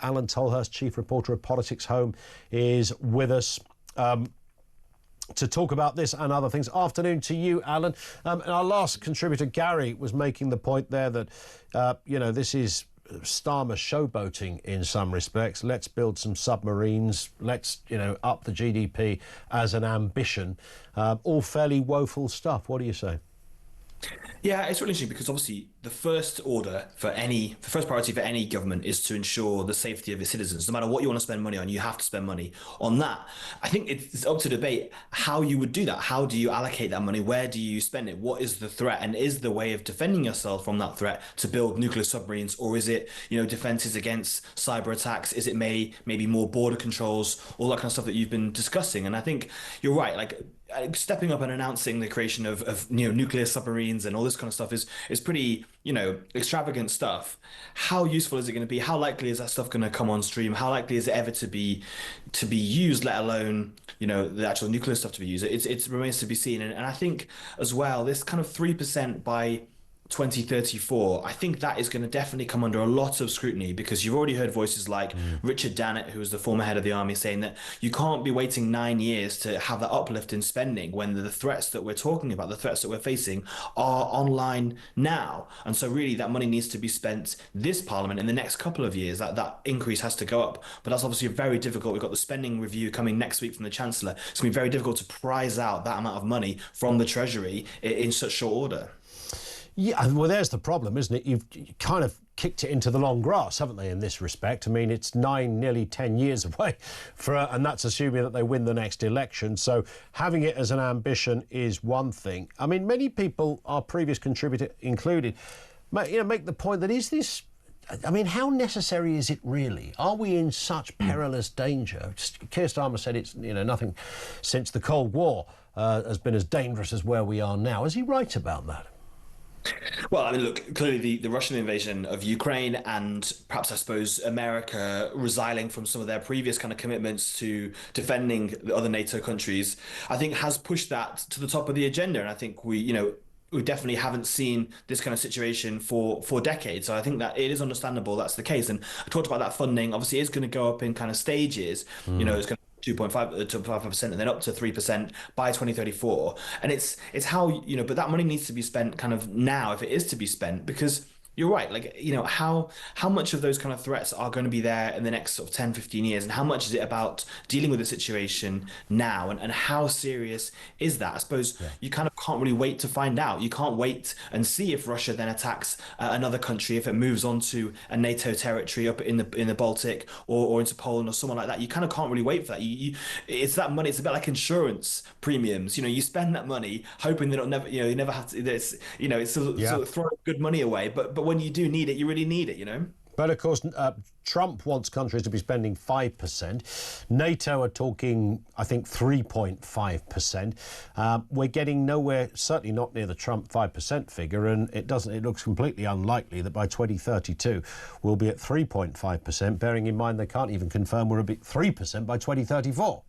Alain Tolhurst, chief reporter of PoliticsHome, is with us to talk about this and other things. Afternoon to you, Alan. And our last contributor, Gary, was making the point there that, this is Starmer showboating in some respects. Let's build some submarines. Let's, up the GDP as an ambition. All fairly woeful stuff. What do you say? Yeah, it's really interesting because obviously the first priority for any government is to ensure the safety of its citizens. No matter what you want to spend money on, you have to spend money on that. I think it's up to debate how you would do that. How do you allocate that money? Where do you spend it? What is the threat? And is the way of defending yourself from that threat to build nuclear submarines? Or is it, defenses against cyber attacks? Is it maybe more border controls? All that kind of stuff that you've been discussing. And I think you're right. Like, stepping up and announcing the creation of nuclear submarines and all this kind of stuff is pretty extravagant stuff. How useful is it going to be? How likely is that stuff going to come on stream? How likely is it ever to be used, let alone the actual nuclear stuff to be used? It remains to be seen. And I think as well, this kind of 3% by 2034, I think that is going to definitely come under a lot of scrutiny, because you've already heard voices like Richard Dannett, who was the former head of the army, saying that you can't be waiting 9 years to have that uplift in spending when the threats that we're talking about, the threats that we're facing, are online now. And so really that money needs to be spent this parliament in the next couple of years. That increase has to go up. But that's obviously very difficult. We've got the spending review coming next week from the Chancellor. It's going to be very difficult to prize out that amount of money from the Treasury in such short order. Yeah, well, there's the problem, isn't it? You've kind of kicked it into the long grass, haven't they, in this respect? I mean, it's nearly 10 years away, and that's assuming that they win the next election. So having it as an ambition is one thing. I mean, many people, our previous contributor included, make the point that is this... I mean, how necessary is it really? Are we in such perilous danger? Keir Starmer said it's, nothing since the Cold War has been as dangerous as where we are now. Is he right about that? Well, I mean, look, clearly the Russian invasion of Ukraine and perhaps, I suppose, America resiling from some of their previous kind of commitments to defending the other NATO countries, I think has pushed that to the top of the agenda. And I think we definitely haven't seen this kind of situation for decades. So I think that it is understandable that's the case. And I talked about that funding. Obviously, it's going to go up in kind of stages. It's going to 2.5 to 5% and then up to 3% by 2034. And it's how, but that money needs to be spent kind of now, if it is to be spent, because you're right. Like, how much of those kind of threats are going to be there in the next sort of 10, 15 years? And how much is it about dealing with the situation now? And how serious is that? I suppose you kind of can't really wait to find out. You can't wait and see if Russia then attacks another country, if it moves onto a NATO territory up in the Baltic or into Poland or someone like that. You kind of can't really wait for that. It's that money. It's a bit like insurance premiums. You spend that money hoping that it'll never, you never have to, it's sort of throwing good money away. But when you do need it, you really need it, But of course, Trump wants countries to be spending 5%. NATO are talking, I think, 3.5%. We're getting nowhere, certainly not near the Trump 5% figure, and it looks completely unlikely that by 2032 we'll be at 3.5%, bearing in mind they can't even confirm we're at 3% by 2034.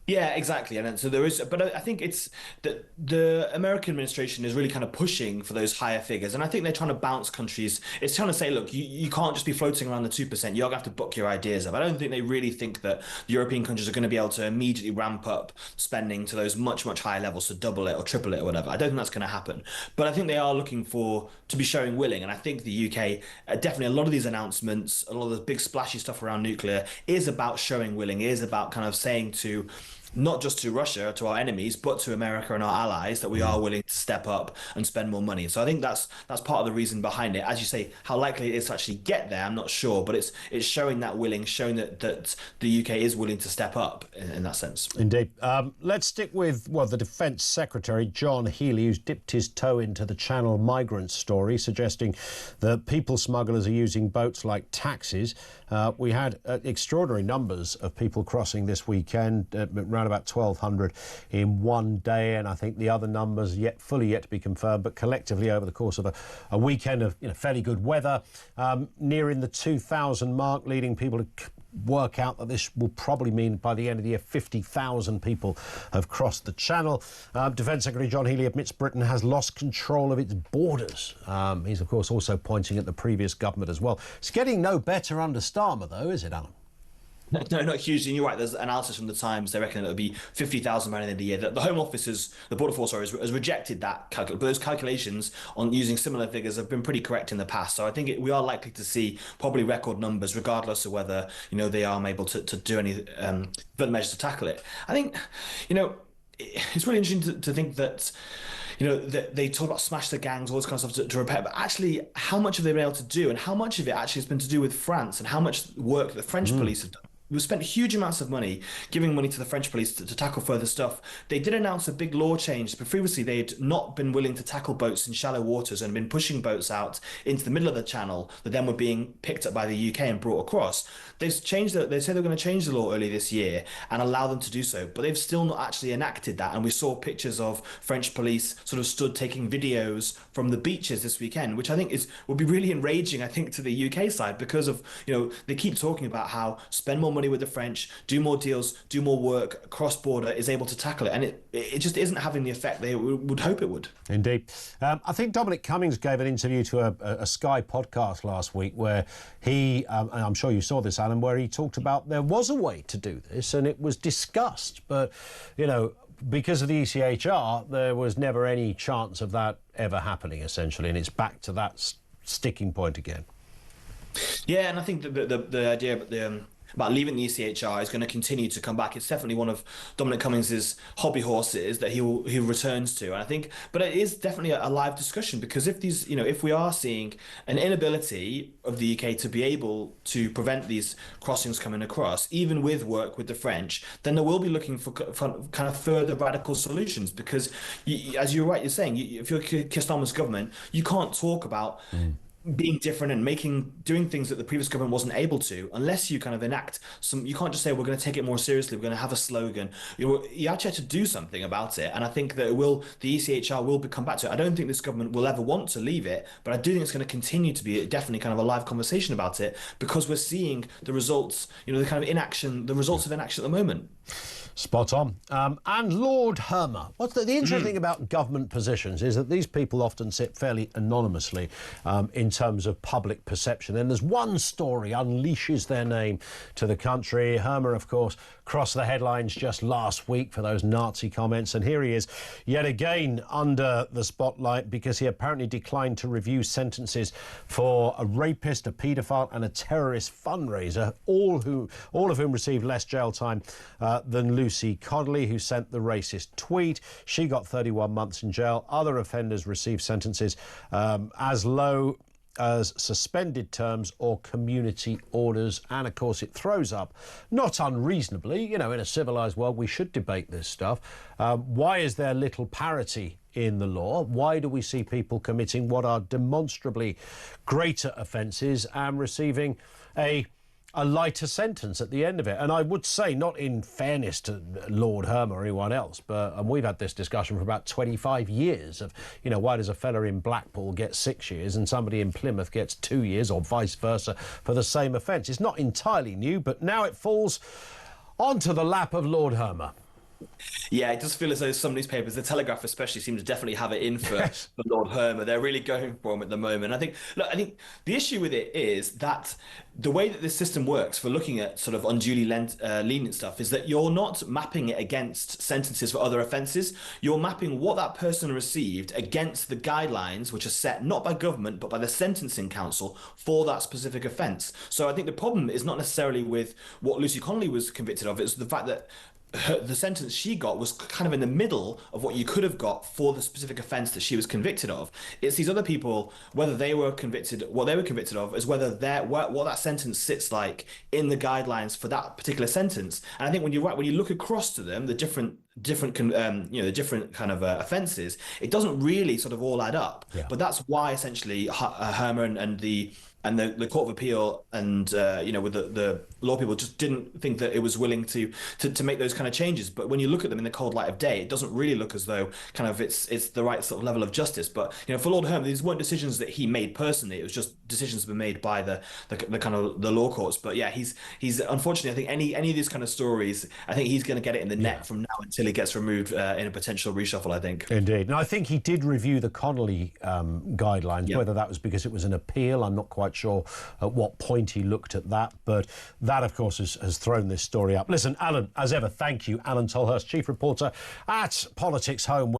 Yeah, exactly. And so there is, but I think it's that the American administration is really kind of pushing for those higher figures. And I think they're trying to bounce countries. It's trying to say, look, you can't just be floating around the 2%. You're going to have to book your ideas up. I don't think they really think that the European countries are going to be able to immediately ramp up spending to those much, much higher levels, to double it or triple it or whatever. I don't think that's going to happen. But I think they are looking to be showing willing. And I think the UK, definitely a lot of these announcements, a lot of the big splashy stuff around nuclear is about showing willing, is about kind of saying to, not just to Russia, to our enemies, but to America and our allies, that we are willing to step up and spend more money. So I think that's part of the reason behind it. As you say, how likely it is to actually get there, I'm not sure, but it's showing that willing, showing that the UK is willing to step up in that sense. Indeed. Let's stick with, the Defence Secretary, John Healey, who's dipped his toe into the Channel migrant story, suggesting that people smugglers are using boats like taxis. We had extraordinary numbers of people crossing this weekend, around about 1,200 in one day, and I think the other numbers fully yet to be confirmed, but collectively over the course of a weekend of fairly good weather, nearing the 2,000 mark, leading people to work out that this will probably mean by the end of the year 50,000 people have crossed the channel. Defence Secretary John Healey admits Britain has lost control of its borders. He's, of course, also pointing at the previous government as well. It's getting no better under Starmer, though, is it, Alan? No, not hugely. And you're right. There's analysis from the Times. They reckon it'll be 50,000 by the end of the year. The Home Office, the Border Force, has rejected that calculation. But those calculations on using similar figures have been pretty correct in the past. So I think we are likely to see probably record numbers, regardless of whether they are able to do any further measures to tackle it. I think it's really interesting to think that. That they talk about smash the gangs, all this kind of stuff to repair, but actually, how much have they been able to do, and how much of it actually has been to do with France, and how much work the French police have done? We've spent huge amounts of money giving money to the French police to tackle further stuff. They did announce a big law change, but previously they'd not been willing to tackle boats in shallow waters and been pushing boats out into the middle of the channel that then were being picked up by the UK and brought across. They said they're going to change the law early this year and allow them to do so, but they've still not actually enacted that. And we saw pictures of French police sort of stood taking videos from the beaches this weekend, which I think would be really enraging, I think, to the UK side, because of, they keep talking about how spend more money with the French, do more deals, do more work, cross-border, is able to tackle it. And it just isn't having the effect they would hope it would. Indeed. I think Dominic Cummings gave an interview to a Sky podcast last week where he, and I'm sure you saw this, Alan, where he talked about there was a way to do this and it was discussed. But, because of the ECHR, there was never any chance of that ever happening, essentially. And it's back to that sticking point again. Yeah, and I think the idea about leaving the ECHR is going to continue to come back. It's definitely one of Dominic Cummings's hobby horses that he returns to. And I think, but it is definitely a live discussion, because if we are seeing an inability of the UK to be able to prevent these crossings coming across, even with work with the French, then they will be looking for kind of further radical solutions. Because as you're saying, if you're Keir Starmer's government, you can't talk about being different and doing things that the previous government wasn't able to, unless you kind of enact some. You can't just say we're going to take it more seriously, we're going to have a slogan. You actually have to do something about it. And I think that the ECHR will come back to it. I don't think this government will ever want to leave it, but I do think it's going to continue to be definitely kind of a live conversation about it, because we're seeing the results, the kind of inaction, the results of inaction at the moment. Spot on. And Lord Herman. What's the interesting thing about government positions is that these people often sit fairly anonymously in terms of public perception. Then there's one story unleashes their name to the country. Herman, of course, crossed the headlines just last week for those Nazi comments. And here he is yet again under the spotlight because he apparently declined to review sentences for a rapist, a paedophile and a terrorist fundraiser, all of whom received less jail time than Lucy Codley, who sent the racist tweet. She got 31 months in jail. Other offenders received sentences as low as suspended terms or community orders. And of course it throws up, not unreasonably, in a civilised world we should debate this stuff. Why is there little parity in the law? Why do we see people committing what are demonstrably greater offences and receiving a lighter sentence at the end of it? And I would say, not in fairness to Lord Herman or anyone else, but we've had this discussion for about 25 years of, why does a fella in Blackpool get 6 years and somebody in Plymouth gets 2 years or vice versa for the same offence? It's not entirely new, but now it falls onto the lap of Lord Herman. Yeah, it does feel as though some newspapers, the Telegraph especially, seem to definitely have it in for Lord Herman. They're really going for him at the moment. I think the issue with it is that the way that this system works for looking at sort of unduly lenient stuff is that you're not mapping it against sentences for other offences. You're mapping what that person received against the guidelines, which are set not by government but by the Sentencing Council for that specific offence. So I think the problem is not necessarily with what Lucy Connolly was convicted of. It's the fact that the sentence she got was kind of in the middle of what you could have got for the specific offence that she was convicted of. It's these other people, whether they were convicted, what they were convicted of is whether what that sentence sits like in the guidelines for that particular sentence. And I think when you look across to them, the different kind of offences, it doesn't really sort of all add up. Yeah. But that's why essentially Herman and the And the Court of Appeal and with the law people just didn't think that it was willing to make those kind of changes. But when you look at them in the cold light of day, it doesn't really look as though kind of it's the right sort of level of justice. But for Lord Herman, these weren't decisions that he made personally. It was just decisions that were made by the kind of the law courts. But yeah, he's unfortunately, I think any of these kind of stories, I think he's going to get it in the net from now until he gets removed in a potential reshuffle, I think. Indeed. And I think he did review the Connolly guidelines, whether that was because it was an appeal. I'm not quite sure at what point he looked at that, but that, of course, has thrown this story up. Listen, Alan, as ever, thank you. Alain Tolhurst, chief reporter at Politics Home.